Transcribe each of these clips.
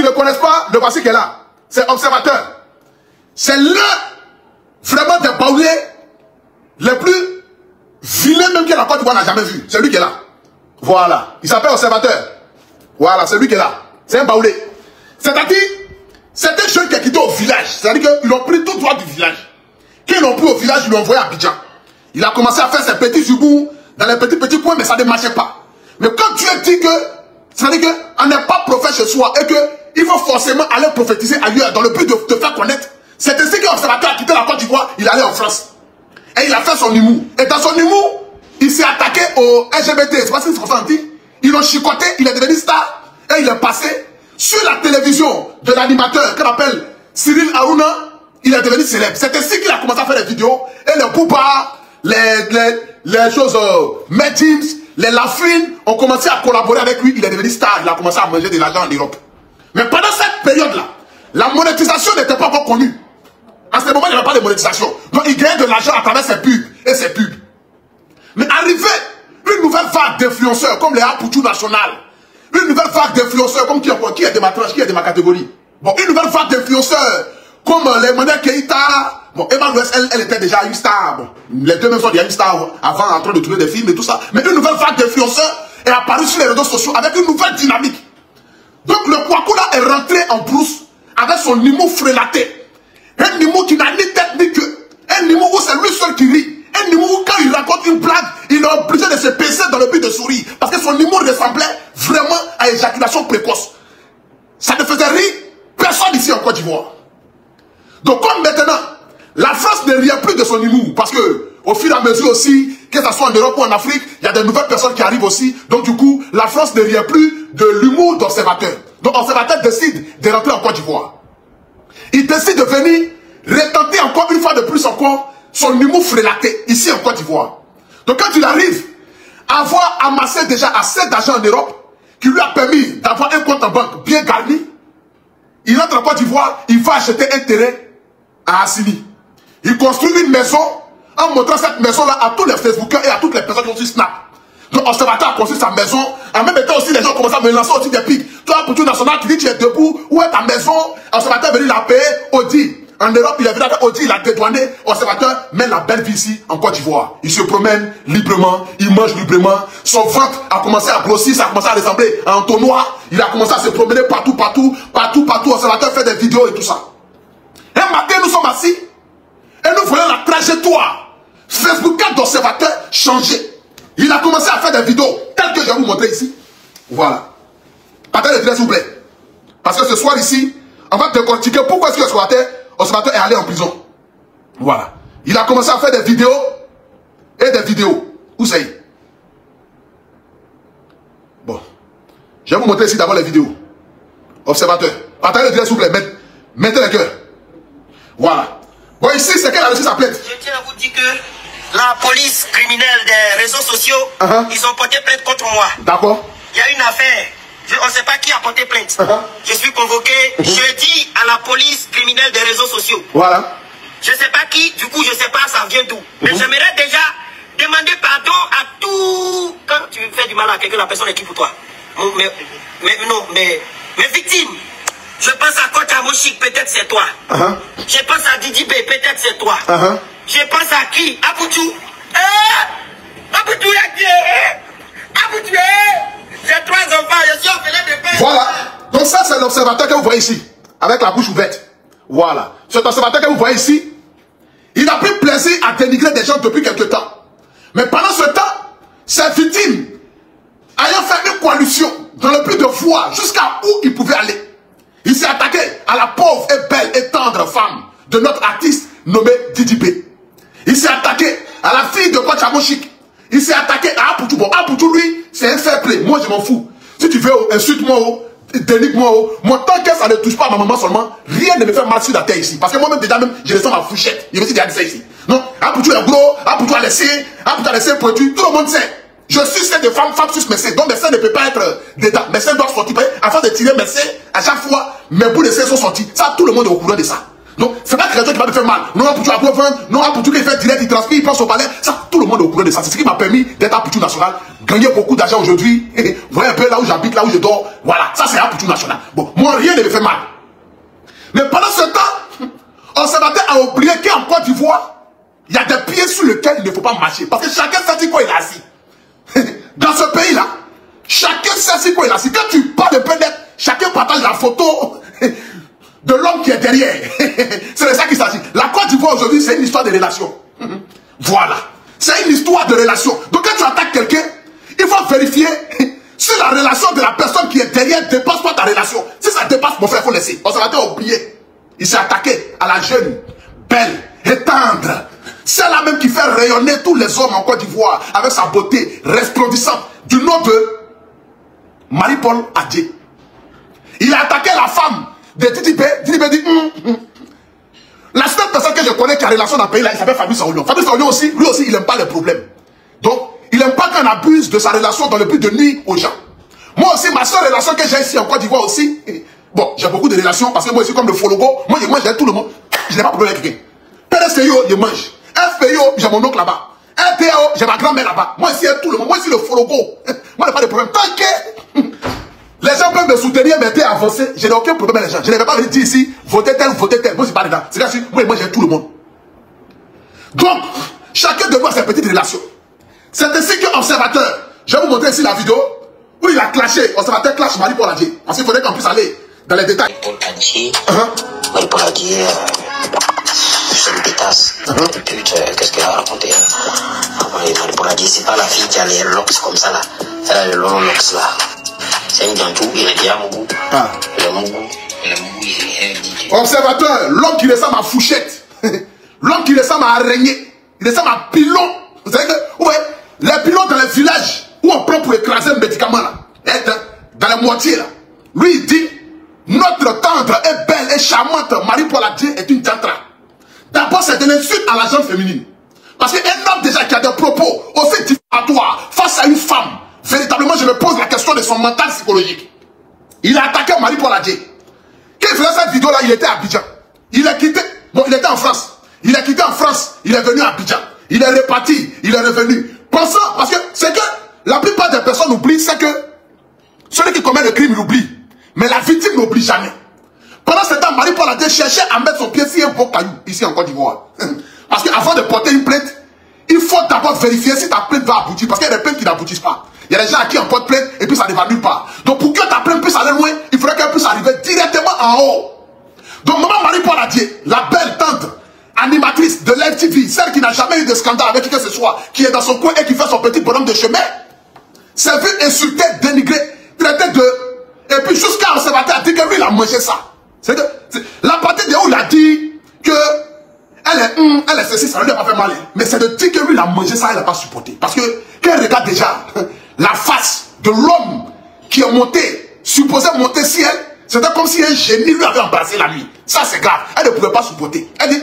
qui ne connaissent pas, le voici qui est là. C'est Observateur. C'est vraiment des baoulés les plus vilains même que la Côte d'Ivoire n'a jamais vu. C'est lui qui est là. Voilà. Il s'appelle Observateur. Voilà, c'est lui qui est là. C'est un baoulé. C'est-à-dire, c'est un jeune qui est quitté au village. C'est-à-dire qu'ils ont pris tout droit du village. Quand ils l'ont pris au village, ils l'ont envoyé à Abidjan. Il a commencé à faire ses petits jubous dans les petits coins, mais ça ne marchait pas. Mais quand Dieu dit que, c'est-à-dire qu'on n'est pas prophète chez soi et qu'il faut forcément aller prophétiser ailleurs dans le but de te faire connaître, c'est ainsi qu'un observateur a quitté la Côte d'Ivoire, il allait en France. Et il a fait son humour. Et dans son humour, il s'est attaqué aux LGBT. C'est pas ce qu'ils se ressentent. Ils l'ont chicoté, il est devenu star. Et il est passé sur la télévision de l'animateur qu'on appelle Cyril Harouna. Il est devenu célèbre. C'est ainsi qu'il a commencé à faire des vidéos. Et les Bouba, les choses, Medjims, les Lafine ont commencé à collaborer avec lui. Il est devenu star. Il a commencé à manger de l'argent en Europe. Mais pendant cette période-là, la monétisation n'était pas encore connue. À ce moment, il n'y avait pas de monétisation. Donc, il gagnait de l'argent à travers ses pubs et ses pubs. Mais arrivé une nouvelle vague d'influenceurs comme les Apoutou National, une nouvelle vague d'influenceurs comme qui est de ma tranche, qui est de ma catégorie. Bon, une nouvelle vague d'influenceurs comme les Mané Keïta. Bon, Emmanuel, elle était déjà une star. Bon, les deux mêmes sont déjà une star avant en train de tourner des films et tout ça. Mais une nouvelle vague d'influenceurs est apparue sur les réseaux sociaux avec une nouvelle dynamique. Donc, le Kwakoula est rentré en brousse avec son humour frélaté. Un humour qui n'a ni tête ni queue. Un humour où c'est lui seul qui rit. Un humour où quand il raconte une blague, il est obligé de se pincer dans le but de sourire. Parce que son humour ressemblait vraiment à éjaculation précoce. Ça ne faisait rire personne ici en Côte d'Ivoire. Donc comme maintenant, la France ne rit plus de son humour. Parce que au fur et à mesure aussi, que ce soit en Europe ou en Afrique, il y a de nouvelles personnes qui arrivent aussi. Donc du coup, la France ne rit plus de l'humour d'Observateur. Donc Observateur décide de rentrer en Côte d'Ivoire. Il décide de venir retenter encore une fois de plus encore son humour frélaté ici en Côte d'Ivoire. Donc quand il arrive à avoir amassé déjà assez d'argent en Europe qui lui a permis d'avoir un compte en banque bien garni, il rentre en Côte d'Ivoire, il va acheter un terrain à Assini. Il construit une maison en montrant cette maison-là à tous les Facebookers et à toutes les personnes qui ont sur Snap. Donc Observateur a construit sa maison. En même temps aussi, les gens commencent à me lancer aussi des pics. Toi, pour tout national, tu dis tu es debout. Où est ta maison? Observateur est venu la payer. Audi. En Europe, il est venu avec Audi, il a dédouané. Observateur mène la belle vie ici, en Côte d'Ivoire. Il se promène librement, il mange librement. Son ventre a commencé à grossir, ça a commencé à ressembler à un entonnoir. Il a commencé à se promener partout. Observateur fait des vidéos et tout ça. Un matin, nous sommes assis et nous voyons la trajectoire Facebook d'Observateur changer. Il a commencé à faire des vidéos telles que je vais vous montrer ici. Voilà. Attendez le s'il vous plaît. Parce que ce soir ici, on va décortiquer pourquoi est-ce que Observateur est allé en prison. Voilà. Il a commencé à faire des vidéos et des vidéos. Où c'est? Bon. Je vais vous montrer ici d'abord les vidéos. Observateur. Attendez le s'il vous plaît. Mettez les cœurs. Voilà. Bon, ici, c'est qu'elle a reçu sa plainte. Je tiens à vous dire que la police criminelle des réseaux sociaux, ils ont porté plainte contre moi. D'accord. Il y a une affaire. On ne sait pas qui a porté plainte. Je suis convoqué jeudi à la police criminelle des réseaux sociaux. Voilà. Je ne sais pas qui, du coup, je ne sais pas ça vient d'où. Mais j'aimerais déjà demander pardon à tout. Quand tu fais du mal à quelqu'un, la personne est qui pour toi? Mais victime. Je pense à Kocha Moshik, peut-être c'est toi. Je pense à Didi B, peut-être c'est toi. Je pense à qui? Apoutou. Apoutou est qui? Apoutou j'ai 3 enfants, je suis orphelin de père. Voilà. Donc ça, c'est l'observateur que vous voyez ici. Avec la bouche ouverte. Voilà. Cet observateur que vous voyez ici, il a pris plaisir à dénigrer des gens depuis quelque temps. Mais pendant ce temps, ces victimes ayant fait une coalition dans le but de voir jusqu'à où il pouvait aller. Il s'est attaqué à la pauvre et belle et tendre femme de notre artiste nommé Didi B. Il s'est attaqué à la fille de Kocha Moshik. Il s'est attaqué à Apoutou. Bon, Apoutou, lui, c'est un fair play. Moi, je m'en fous. Si tu veux, insulte-moi, dénigre-moi. Moi, tant que ça ne touche pas à ma maman seulement, rien ne me fait mal sur la terre ici. Parce que moi-même, déjà, je ressens ma fouchette. Il me dit déjà ça ici. Non, Apoutou est gros, Apoutou a laissé un produit. Tout le monde sait. Je suis celle de femme sur mes seins. Donc mes seins ne peuvent pas être dedans. Mes seins doivent sortir. Afin de tirer mes seins, à chaque fois, mes bouts de seins sont sortis. Ça, tout le monde est au courant de ça. Donc, c'est pas quelqu'un qui va me faire mal. Non, Apoutou à Proven, non, Apoutou qui fait direct, il transmet, il pense au palais. Ça, tout le monde est au courant de ça. C'est ce qui m'a permis d'être Apoutou national, gagner beaucoup d'argent aujourd'hui. Vous voyez un peu là où j'habite, là où je dors. Voilà, ça c'est Apoutou national. Bon, moi, rien ne me fait mal. Mais pendant ce temps, Observateur a oublié qu'en Côte d'Ivoire, il y a des pieds sur lesquels il ne faut pas marcher. Parce que chacun sait quoi il est assis. Dans ce pays-là, chacun sait quoi il est assis. Quand tu parles de PNF, chacun partage la photo de l'homme qui est derrière. C'est de ça qu'il s'agit. La Côte d'Ivoire aujourd'hui, c'est une histoire de relations. Voilà. C'est une histoire de relations. Donc quand tu attaques quelqu'un, il faut vérifier si la relation de la personne qui est derrière dépasse pas ta relation. Si ça dépasse, mon frère, il faut laisser. Observateur a oublié. Il s'est attaqué à la jeune, belle et tendre. C'est la même qui fait rayonner tous les hommes en Côte d'Ivoire avec sa beauté resplendissante du nom de Marie-Paul Adjé. Il a attaqué la femme de Didi B. Didi B dit la seule personne que je connais qui a relation dans le pays là, il s'appelle Fabrice Aoulion. Fabrice Aoulion aussi, lui aussi, il n'aime pas les problèmes. Donc, il n'aime pas qu'on abuse de sa relation dans le but de nuire aux gens. Moi aussi, ma seule relation que j'ai ici en Côte d'Ivoire aussi, bon, j'ai beaucoup de relations parce que moi aussi, comme le Fologo, moi je mange avec tout le monde. Je n'ai pas de problème avec quelqu'un. PDCO, je mange. FPO, j'ai mon oncle là-bas. RTO, j'ai ma grand-mère là-bas. Moi ici, tout le monde. Moi ici, le Fologo. Moi, je n'ai pas de problème. Tant que les gens peuvent me soutenir, m'aider à avancer, je n'ai aucun problème avec les gens. Je ne vais pas venir dire ici, votez tel, votez tel. Moi, je ne suis pas dedans. C'est là, moi, j'ai tout le monde. Donc, chacun de moi, ses petites relations. C'est ainsi que Observateur, je vais vous montrer ici la vidéo où il a clashé. Observateur clash Marie-Paul Adjé. Parce qu'il faudrait qu'on puisse aller dans les détails. Marie-Paul Adjé. Marie-Paul Adjé, c'est une pétasse. Qu'est-ce qu'elle a raconté? Marie-Paul Adjé, c'est pas la fille qui a les locks comme ça là. Elle a les longs locks là. C'est une gantou, il est bien mon goût. Le Mougou, il est DJ. Observateur, l'homme qui ressemble à Fouchette. L'homme qui ressemble à Araignée. Il ressemble à Pilon. Vous savez que, ouais, les pilons dans les villages où on prend pour écraser un médicament là, dans les moitiés là. Lui il dit, notre tendre et belle et charmante Marie-Paul Adjé est une tantra. D'abord c'est une insulte à la gente féminine. Parce qu'un homme déjà qui a des propos aussi diffamatoires face à une femme, véritablement je me pose la question de son mental psychologique. Il a attaqué Marie-Paul Adjé. Quand il faisait cette vidéo là, il était à Abidjan. Il a quitté, bon il était en France. Il a quitté en France, il est venu à Abidjan. Il est reparti, il est revenu. Pensant, parce que c'est que la plupart des personnes oublient, c'est que celui qui commet le crime, il oublie. Mais la victime n'oublie jamais. Pendant ce temps, Marie-Paul Adjé cherchait à mettre son pied sur un beau caillou, ici en Côte d'Ivoire. Parce qu'avant de porter une plainte, il faut d'abord vérifier si ta plainte va aboutir. Parce qu'il y a des plaintes qui n'aboutissent pas. Il y a des gens à qui on porte plainte et puis ça ne va nulle part. Donc pour que ta plainte puisse aller loin, il faudrait qu'elle puisse arriver directement en haut. Donc maman Marie-Paul Adjé, la belle tante, animatrice de l'MTV, celle qui n'a jamais eu de scandale avec qui que ce soit, qui est dans son coin et qui fait son petit bonhomme de chemin, s'est vu insulter, dénigrer, traiter de... Et puis jusqu'à Observateur a dit que lui il a mangé ça. C'est la partie de où il a dit que elle est ceci, ça ne lui a pas fait mal. Mais c'est de dire que lui il a mangé ça, il n'a pas supporté. Parce que quand elle regarde déjà la face de l'homme qui est monté, supposé monter si elle, c'était comme si un génie lui avait embrassé la nuit. Ça c'est grave. Elle ne pouvait pas supporter. Elle dit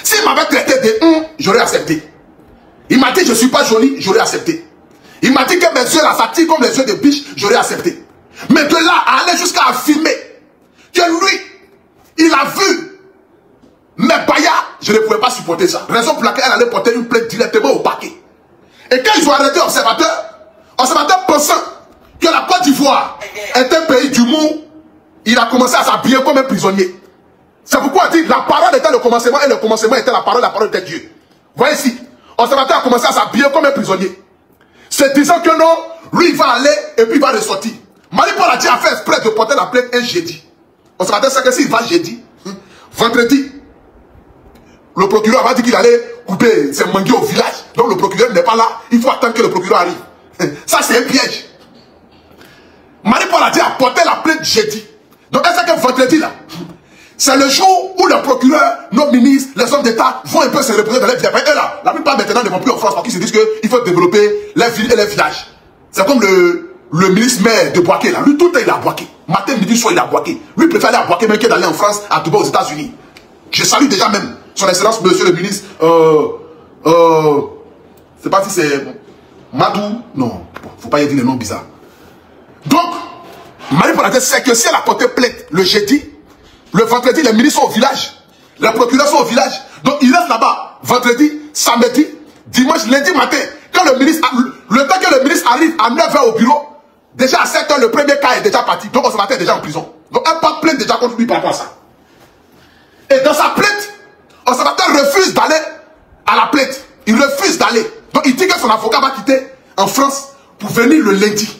s'il m'avait traité de j'aurais accepté. Il m'a dit je ne suis pas jolie, j'aurais accepté. Il m'a dit que mes yeux là s'attirent comme les yeux de biche, j'aurais accepté. Mais de là à aller jusqu'à affirmer que lui, il a vu mes baillards, je ne pouvais pas supporter ça. Raison pour laquelle elle allait porter une plainte directement au parquet. Et quand ils ont arrêté Observateur pensant que la Côte d'Ivoire est un pays d'humour, il a commencé à s'habiller comme un prisonnier. C'est pourquoi on dit la parole était le commencement et le commencement était la parole était Dieu. Voyez ici, Observateur a commencé à s'habiller comme un prisonnier. Se disant que non, lui il va aller et puis il va ressortir. Marie-Paul Adjé a fait exprès de porter la plainte un jeudi. Observateur sait que s'il va jeudi, vendredi, le procureur va dire qu'il allait couper ses manguiers au village. Donc le procureur n'est pas là, il faut attendre que le procureur arrive. Ça c'est un piège. Marie-Paul Adjé a porté la plainte jeudi. Donc est-ce que vendredi là, c'est le jour où le procureur, nos ministres, les hommes d'État vont un peu se reposer dans les villages. Et là, la plupart maintenant ne vont plus en France parce qu'ils se disent qu'il faut développer les villes et les villages. C'est comme le ministre maire de Boaké là. Lui tout le temps il a Boaké. Matin, midi, soir il a Boaké. Lui il préfère aller à Boaké même que d'aller en France, à Dubaï, aux États-Unis. Je salue déjà même son excellence monsieur le ministre. C'est pas si c'est Madou. Non, faut pas y dire les noms bizarres. Donc, Marie-Paul Adjé sait que si elle a porté plainte le jeudi, Le vendredi, les ministres sont au village. Les procureurs sont au village. Donc, ils restent là-bas. Vendredi, samedi, dimanche, lundi matin. Quand le ministre, le temps que le ministre arrive à 9h au bureau, déjà à 7h, le premier cas est déjà parti. Donc, observateur est déjà en prison. Donc, un porte plainte déjà contre lui par rapport à ça. Et dans sa plainte, observateur refuse d'aller à la plainte. Il refuse d'aller. Donc, il dit que son avocat va quitter en France pour venir le lundi.